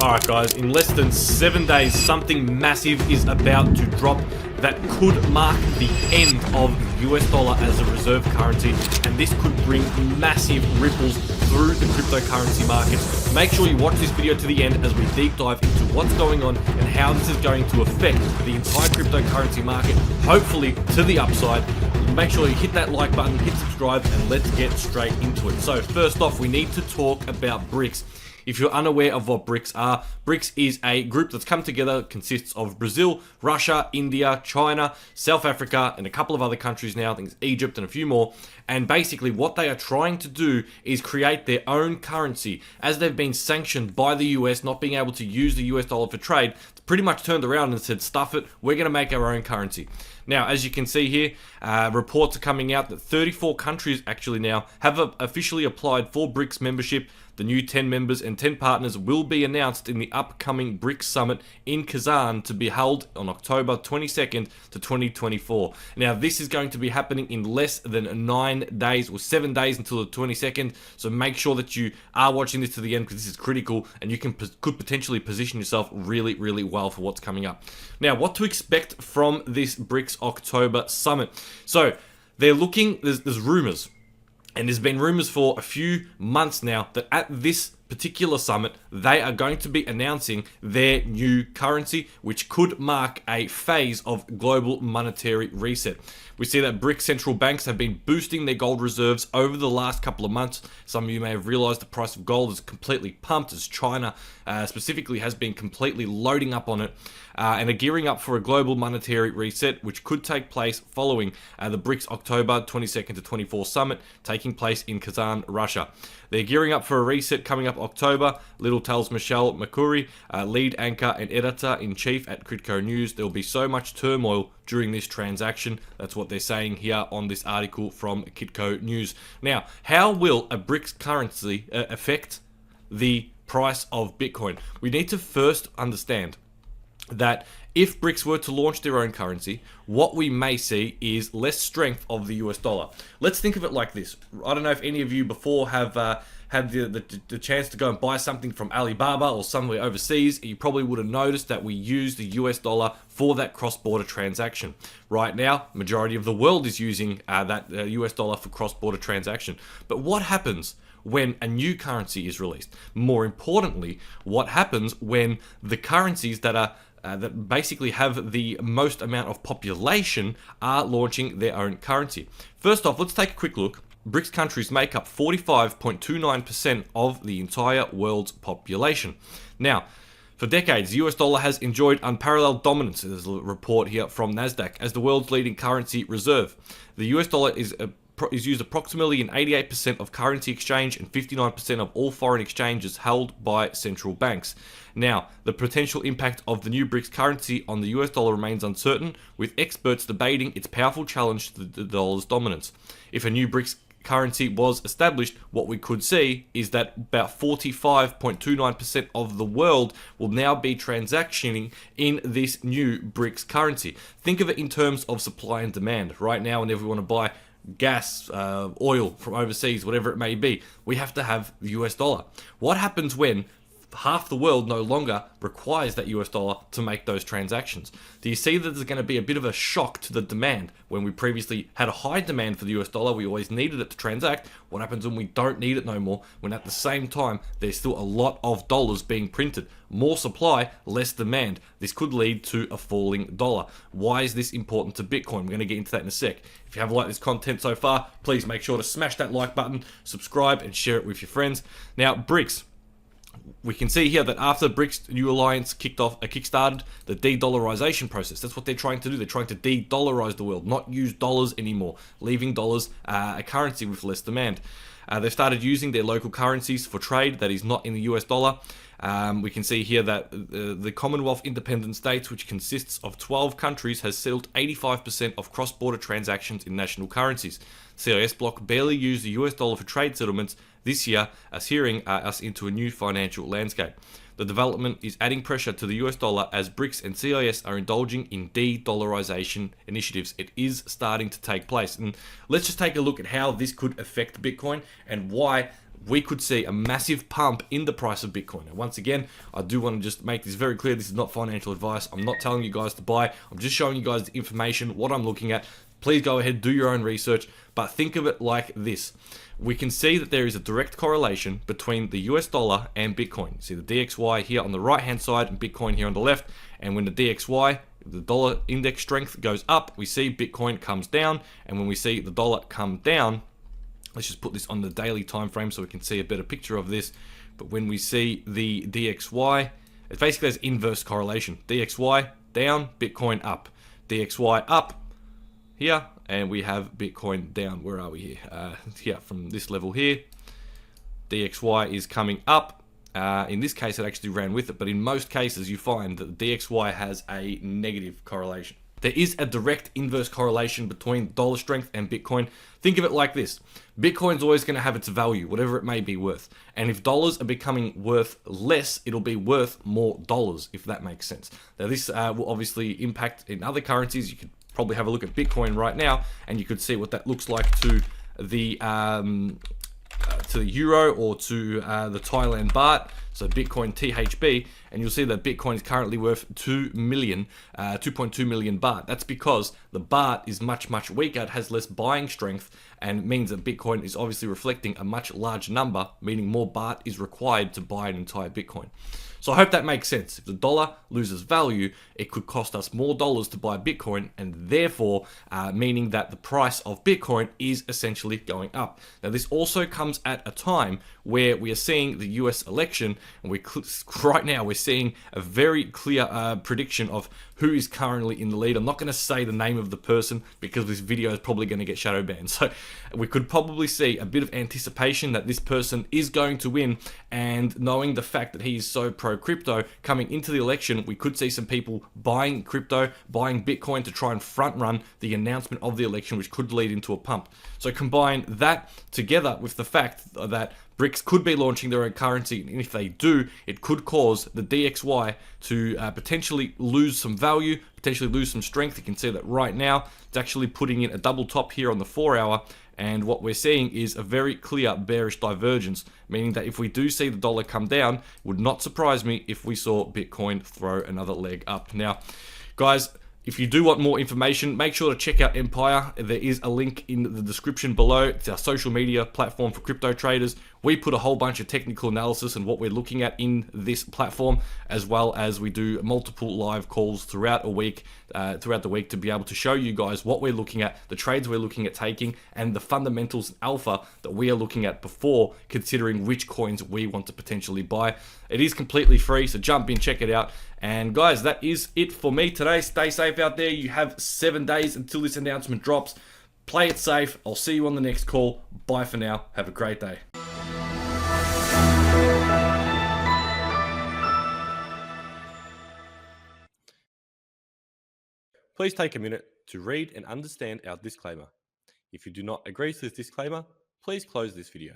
Alright guys, in less than 7 days, something massive is about to drop that could mark the end of the US dollar as a reserve currency, and this could bring massive ripples through the cryptocurrency markets. Make sure you watch this video to the end as we deep dive into what's going on and how this is going to affect the entire cryptocurrency market, hopefully to the upside. Make sure you hit that like button, hit subscribe, and let's get straight into it. So first off, we need to talk about BRICS. If you're unaware of what BRICS are, BRICS is a group that's come together, consists of Brazil, Russia, India, China, South Africa, and a couple of other countries now, I think it's Egypt and a few more. And basically what they are trying to do is create their own currency. As they've been sanctioned by the US, not being able to use the US dollar for trade, it's pretty much turned around and said, stuff it, we're going to make our own currency. Now, as you can see here, reports are coming out that 34 countries actually now have officially applied for BRICS membership. The new 10 members and 10 partners will be announced in the upcoming BRICS Summit in Kazan to be held on October 22nd to 2024. Now, this is going to be happening in less than 9 days or 7 days until the 22nd. So make sure that you are watching this to the end because this is critical and you could potentially position yourself really, really well for what's coming up. Now, what to expect from this BRICS October Summit. So they're looking, there's rumors. And there's been rumors for a few months now that at this particular summit, they are going to be announcing their new currency, which could mark a phase of global monetary reset. We see that BRICS central banks have been boosting their gold reserves over the last couple of months. Some of you may have realized the price of gold is completely pumped as China specifically has been completely loading up on it and are gearing up for a global monetary reset, which could take place following the BRICS October 22nd to 24 summit taking place in Kazan, Russia. They're gearing up for a reset coming up October. Little tells Michelle Makuri, lead anchor and editor-in-chief at Crypto News, there will be so much turmoil during this transaction. That's what they're saying here on this article from Kitco News. Now, how will a BRICS currency affect the price of Bitcoin? We need to first understand that if BRICS were to launch their own currency, what we may see is less strength of the US dollar. Let's think of it like this. I don't know if any of you before have had the chance to go and buy something from Alibaba or somewhere overseas. You probably would have noticed that we use the US dollar for that cross-border transaction. Right now, majority of the world is using that US dollar for cross-border transaction. But what happens when a new currency is released? More importantly, what happens when the currencies that are that basically have the most amount of population are launching their own currency? First off, let's take a quick look. BRICS countries make up 45.29% of the entire world's population. Now, for decades, the US dollar has enjoyed unparalleled dominance. There's a report here from Nasdaq as the world's leading currency reserve. The US dollar is used approximately in 88% of currency exchange and 59% of all foreign exchanges held by central banks. Now, the potential impact of the new BRICS currency on the US dollar remains uncertain, with experts debating its powerful challenge to the dollar's dominance. If a new BRICS currency was established, what we could see is that about 45.29% of the world will now be transactioning in this new BRICS currency. Think of it in terms of supply and demand. Right now, whenever we want to buy gas, oil from overseas, whatever it may be, we have to have the US dollar. What happens when half the world no longer requires that US dollar to make those transactions? Do you see that there's going to be a bit of a shock to the demand? When we previously had a high demand for the US dollar, we always needed it to transact. What happens when we don't need it no more? When at the same time, there's still a lot of dollars being printed. More supply, less demand. This could lead to a falling dollar. Why is this important to Bitcoin? We're going to get into that in a sec. If you have liked this content so far, please make sure to smash that like button, subscribe, and share it with your friends. Now, BRICS. We can see here that after BRICS new alliance kickstarted the de-dollarization process. That's what they're trying to do. They're trying to de-dollarize the world, not use dollars anymore, leaving dollars a currency with less demand. They've started using their local currencies for trade that is not in the US dollar. We can see here that the Commonwealth Independent States, which consists of 12 countries, has settled 85% of cross-border transactions in national currencies. CIS bloc barely used the US dollar for trade settlements this year, ushering us into a new financial landscape. The development is adding pressure to the US dollar as BRICS and CIS are indulging in de-dollarization initiatives. It is starting to take place. And let's just take a look at how this could affect Bitcoin and why we could see a massive pump in the price of Bitcoin. Now, once again, I do want to just make this very clear. This is not financial advice. I'm not telling you guys to buy. I'm just showing you guys the information, what I'm looking at. Please go ahead, do your own research, but think of it like this. We can see that there is a direct correlation between the US dollar and Bitcoin. See the DXY here on the right-hand side and Bitcoin here on the left. And when the DXY, the dollar index strength, goes up, we see Bitcoin comes down. And when we see the dollar come down, let's just put this on the daily time frame so we can see a better picture of this. But when we see the DXY, it basically has inverse correlation. DXY down, Bitcoin up. DXY up here, and we have Bitcoin down. Where are we here? Here, from this level here. DXY is coming up. In this case, it actually ran with it, but in most cases, you find that the DXY has a negative correlation. There is a direct inverse correlation between dollar strength and Bitcoin. Think of it like this. Bitcoin's always going to have its value, whatever it may be worth. And if dollars are becoming worth less, it'll be worth more dollars, if that makes sense. Now, this will obviously impact in other currencies. You could probably have a look at Bitcoin right now, and you could see what that looks like to the euro or to the Thailand baht, so Bitcoin THB, and you'll see that Bitcoin is currently worth 2.2 million baht. That's because the baht is much weaker, it has less buying strength, and means that Bitcoin is obviously reflecting a much larger number, meaning more baht is required to buy an entire Bitcoin. So I hope that makes sense. If the dollar loses value, it could cost us more dollars to buy Bitcoin, and therefore meaning that the price of Bitcoin is essentially going up. Now, this also comes at a time where we are seeing the US election, and right now we're seeing a very clear prediction of who is currently in the lead. I'm not going to say the name of the person because this video is probably going to get shadow banned. So we could probably see a bit of anticipation that this person is going to win, and knowing the fact that he is so pro-crypto, coming into the election, we could see some people buying crypto, buying Bitcoin to try and front run the announcement of the election, which could lead into a pump. So combine that together with the fact that BRICS could be launching their own currency, and if they do, it could cause the DXY to potentially lose some value, potentially lose some strength. You can see that right now, it's actually putting in a double top here on the 4 hour, and what we're seeing is a very clear bearish divergence, meaning that if we do see the dollar come down, it would not surprise me if we saw Bitcoin throw another leg up. Now, guys, if you do want more information, make sure to check out Empire. There is a link in the description below. It's our social media platform for crypto traders. We put a whole bunch of technical analysis and what we're looking at in this platform, as well as we do multiple live calls throughout the week to be able to show you guys what we're looking at, the trades we're looking at taking, and the fundamentals and alpha that we are looking at before considering which coins we want to potentially buy. It is completely free, so jump in, check it out. And guys, that is it for me today. Stay safe out there. You have 7 days until this announcement drops. Play it safe. I'll see you on the next call. Bye for now. Have a great day. Please take a minute to read and understand our disclaimer. If you do not agree to this disclaimer, please close this video.